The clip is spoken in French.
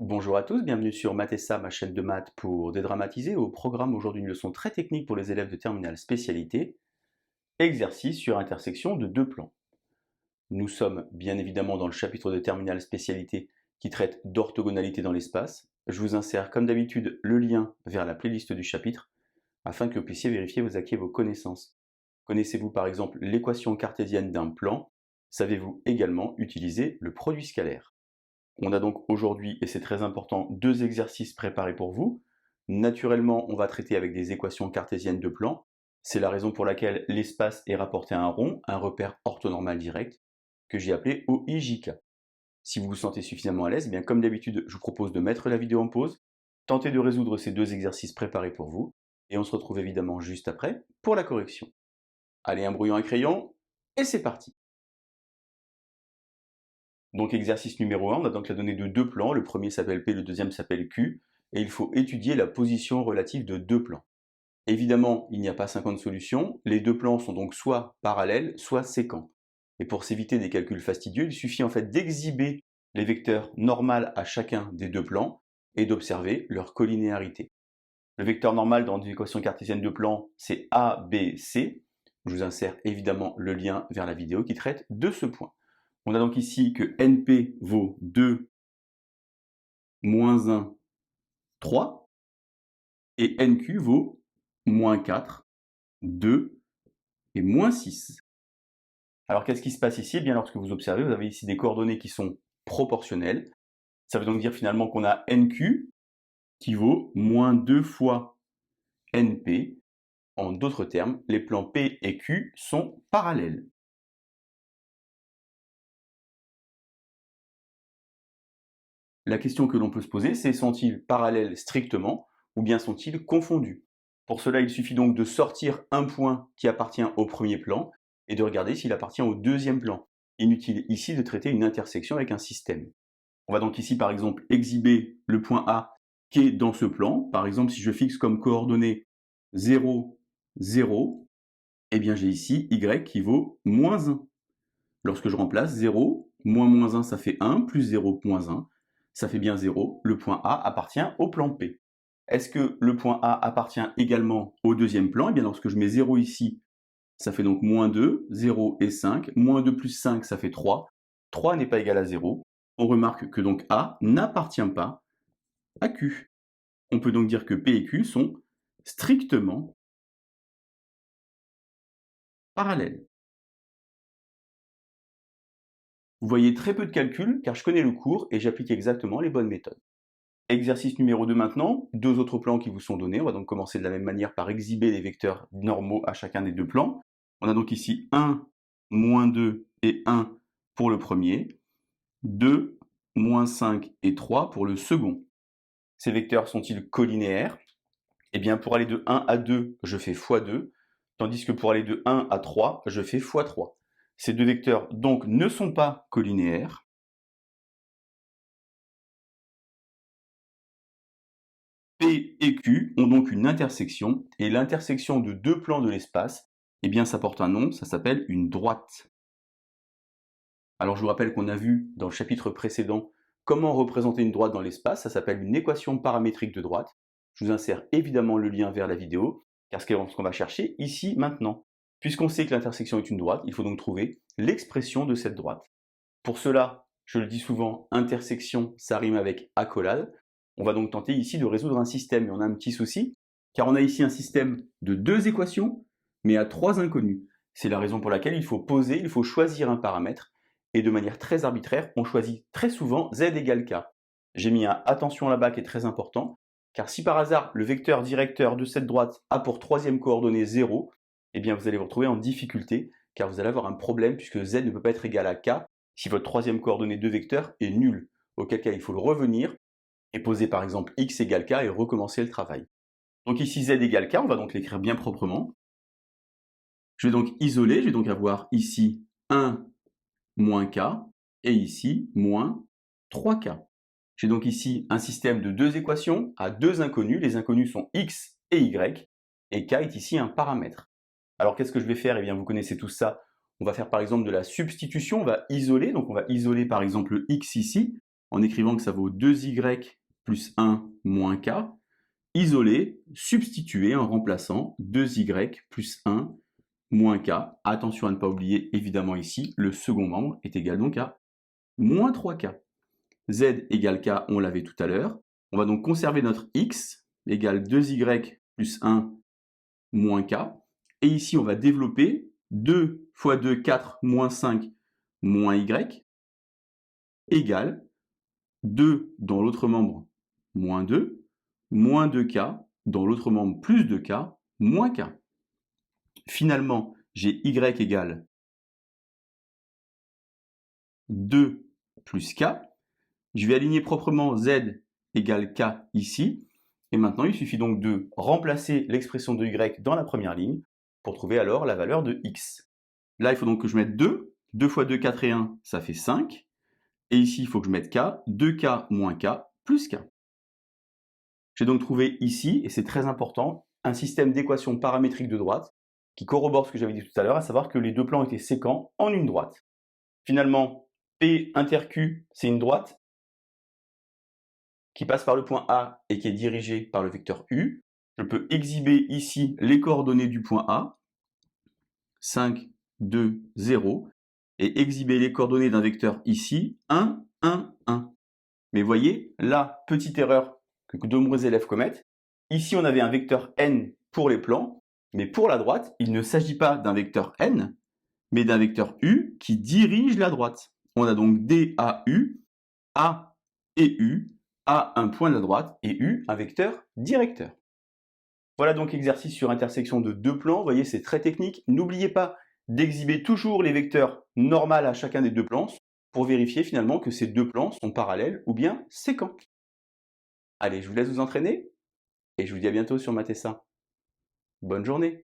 Bonjour à tous, bienvenue sur Mathessa, ma chaîne de maths pour dédramatiser. Au programme aujourd'hui une leçon très technique pour les élèves de terminale spécialité, exercice sur intersection de deux plans. Nous sommes bien évidemment dans le chapitre de terminale spécialité qui traite d'orthogonalité dans l'espace. Je vous insère comme d'habitude le lien vers la playlist du chapitre afin que vous puissiez vérifier vos acquis et vos connaissances. Connaissez-vous par exemple l'équation cartésienne d'un plan? Savez-vous également utiliser le produit scalaire? On a donc aujourd'hui, et c'est très important, deux exercices préparés pour vous. Naturellement, on va traiter avec des équations cartésiennes de plan. C'est la raison pour laquelle l'espace est rapporté à un rond, un repère orthonormal direct, que j'ai appelé OIJK. Si vous vous sentez suffisamment à l'aise, bien comme d'habitude, je vous propose de mettre la vidéo en pause, tenter de résoudre ces deux exercices préparés pour vous, et on se retrouve évidemment juste après pour la correction. Allez, un brouillon à crayon, et c'est parti! Donc exercice numéro 1, on a donc la donnée de deux plans, le premier s'appelle P, le deuxième s'appelle Q, et il faut étudier la position relative de deux plans. Évidemment, il n'y a pas 50 solutions, les deux plans sont donc soit parallèles, soit sécants. Et pour s'éviter des calculs fastidieux, il suffit en fait d'exhiber les vecteurs normaux à chacun des deux plans et d'observer leur collinéarité. Le vecteur normal dans une équation cartésienne de plans, c'est ABC. Je vous insère évidemment le lien vers la vidéo qui traite de ce point. On a donc ici que NP vaut 2, moins 1, 3, et NQ vaut moins 4, 2 et moins 6. Alors qu'est-ce qui se passe ici? Eh bien, lorsque vous observez, vous avez ici des coordonnées qui sont proportionnelles. Ça veut donc dire finalement qu'on a NQ qui vaut moins 2 fois NP. En d'autres termes, les plans P et Q sont parallèles. La question que l'on peut se poser, c'est sont-ils parallèles strictement ou bien sont-ils confondus? Pour cela, il suffit donc de sortir un point qui appartient au premier plan et de regarder s'il appartient au deuxième plan. Inutile ici de traiter une intersection avec un système. On va donc ici par exemple exhiber le point A qui est dans ce plan. Par exemple, si je fixe comme coordonnée 0, 0, eh bien j'ai ici Y qui vaut moins 1. Lorsque je remplace 0, moins 1, ça fait 1, plus 0, moins 1, ça fait bien 0. Le point A appartient au plan P. Est-ce que le point A appartient également au deuxième plan? Eh bien, lorsque je mets 0 ici, ça fait donc moins 2, 0 et 5. Moins 2 plus 5, ça fait 3. 3 n'est pas égal à 0. On remarque que donc A n'appartient pas à Q. On peut donc dire que P et Q sont strictement parallèles. Vous voyez très peu de calculs car je connais le cours et j'applique exactement les bonnes méthodes. Exercice numéro 2 maintenant, deux autres plans qui vous sont donnés. On va donc commencer de la même manière par exhiber les vecteurs normaux à chacun des deux plans. On a donc ici 1, moins 2 et 1 pour le premier, 2, moins 5 et 3 pour le second. Ces vecteurs sont-ils collinéaires? Eh bien, pour aller de 1 à 2, je fais x2, tandis que pour aller de 1 à 3, je fais x3. Ces deux vecteurs donc ne sont pas collinéaires. P et Q ont donc une intersection, et l'intersection de deux plans de l'espace, eh bien ça porte un nom, ça s'appelle une droite. Alors je vous rappelle qu'on a vu dans le chapitre précédent comment représenter une droite dans l'espace, ça s'appelle une équation paramétrique de droite. Je vous insère évidemment le lien vers la vidéo, car ce qu'on va chercher ici, maintenant. Puisqu'on sait que l'intersection est une droite, il faut donc trouver l'expression de cette droite. Pour cela, je le dis souvent, intersection, ça rime avec accolade. On va donc tenter ici de résoudre un système, mais on a un petit souci, car on a ici un système de deux équations, mais à trois inconnus. C'est la raison pour laquelle il faut choisir un paramètre, et de manière très arbitraire, on choisit très souvent z égale k. J'ai mis un attention là-bas qui est très important, car si par hasard le vecteur directeur de cette droite a pour troisième coordonnée 0, eh bien vous allez vous retrouver en difficulté, car vous allez avoir un problème puisque z ne peut pas être égal à k si votre troisième coordonnée de vecteur est nulle, auquel cas il faut le revenir et poser par exemple x égale k et recommencer le travail. Donc ici z égale k, on va donc l'écrire bien proprement. Je vais donc isoler, je vais donc avoir ici 1 moins k et ici moins 3k. J'ai donc ici un système de deux équations à deux inconnus. Les inconnus sont x et y, et k est ici un paramètre. Alors qu'est-ce que je vais faire? Eh bien vous connaissez tous ça. On va faire par exemple de la substitution, on va isoler, donc on va isoler par exemple x ici, en écrivant que ça vaut 2y plus 1 moins k. Isoler, substituer en remplaçant 2y plus 1 moins k. Attention à ne pas oublier, évidemment ici, le second membre est égal donc à moins 3k. Z égale k, on l'avait tout à l'heure. On va donc conserver notre x égale 2y plus 1 moins k. Et ici, on va développer 2 fois 2, 4, moins 5, moins y, égale 2 dans l'autre membre, moins 2k dans l'autre membre, plus 2k, moins k. Finalement, j'ai y égale 2 plus k. Je vais aligner proprement z égale k ici. Et maintenant, il suffit donc de remplacer l'expression de y dans la première ligne pour trouver alors la valeur de x. Là, il faut donc que je mette 2. 2 fois 2, 4 et 1, ça fait 5. Et ici, il faut que je mette k. 2k moins k plus k. J'ai donc trouvé ici, et c'est très important, un système d'équations paramétriques de droite qui corrobore ce que j'avais dit tout à l'heure, à savoir que les deux plans étaient séquents en une droite. Finalement, P inter Q, c'est une droite qui passe par le point A et qui est dirigée par le vecteur U. Je peux exhiber ici les coordonnées du point A, 5, 2, 0, et exhiber les coordonnées d'un vecteur ici, 1, 1, 1. Mais voyez, là, petite erreur que de nombreux élèves commettent. Ici, on avait un vecteur n pour les plans, mais pour la droite, il ne s'agit pas d'un vecteur n, mais d'un vecteur u qui dirige la droite. On a donc DAU, A et U, A un point de la droite et U un vecteur directeur. Voilà donc exercice sur intersection de deux plans. Vous voyez, c'est très technique. N'oubliez pas d'exhiber toujours les vecteurs normaux à chacun des deux plans pour vérifier finalement que ces deux plans sont parallèles ou bien séquents. Allez, je vous laisse vous entraîner et je vous dis à bientôt sur Mathessa. Bonne journée!